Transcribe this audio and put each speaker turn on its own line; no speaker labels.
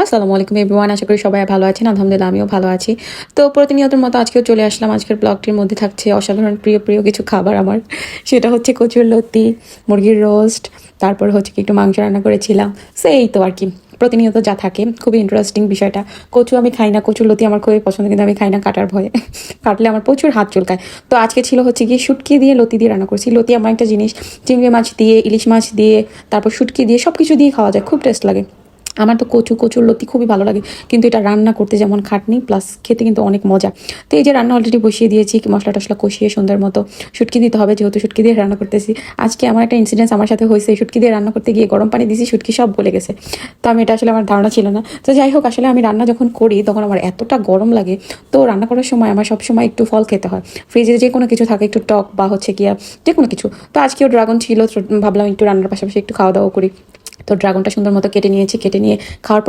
আসসালামু আলাইকুম এভরিওয়ান, আশা করি সবাই ভালো আছেন। আলহামদুলিল্লাহ আমিও ভালো আছি। তো প্রতিনিয়তের মতো আজকেও চলে আসলাম। আজকের ব্লগটির মধ্যে থাকছে অসাধারণ প্রিয় প্রিয় কিছু খাবার আমার। সেটা হচ্ছে কচুর লতি, মুরগির রোস্ট, তারপর হচ্ছে কি একটু মাংস রান্না করেছিলাম। সো এই তো আর কি, প্রতিনিয়ত যা থাকে। খুবই ইন্টারেস্টিং বিষয়টা। কচু আমি খাই না, কচুর লতি আমার খুবই পছন্দ, কিন্তু আমি খাই না কাটার ভয়ে। কাটলে আমার প্রচুর হাত চুলকায়। তো আজকে ছিল হচ্ছে গিয়ে শুটকি দিয়ে লতি দিয়ে রান্না করছি। লতি আমার একটা জিনিস, চিংড়ি মাছ দিয়ে, ইলিশ মাছ দিয়ে, তারপর শুটকি দিয়ে সব কিছু দিয়ে খাওয়া যায়, খুব টেস্ট লাগে। আমার তো কচুর লতি খুবই ভালো লাগে, কিন্তু এটা রান্না করতে যেমন খাটনি, প্লাস খেতে কিন্তু অনেক মজা। তো এই যে রান্না অলরেডি বসিয়ে দিয়েছি, মশলা টশলা কষিয়ে সুন্দর মতো শুটকি দিতে হবে, যেহেতু শুটকি দিয়ে রান্না করতেছি। আজকে আমার একটা ইনসিডেন্স আমার সাথে হয়েছে, শুটকি দিয়ে রান্না করতে গিয়ে গরম পানি দিয়েছি, শুটকি সব বলে গেছে। তো আমি এটা আসলে আমার ধারণা ছিল না। তো যাই হোক, আসলে আমি রান্না যখন করি তখন আমার এতটা গরম লাগে। তো রান্না করার সময় আমার সবসময় একটু ফল খেতে হয়। ফ্রিজে যে কোনো কিছু থাকে একটু টক বা হচ্ছে গিয়া যে কোনো কিছু। তো আজকেও ড্রাগন ছিল, তো ভাবলাম একটু রান্নার পাশাপাশি একটু খাওয়া দাওয়া করি। তো ড্রাগনটা সুন্দর মতো কেটে নিয়েছি, কেটে নিয়ে খাওয়ার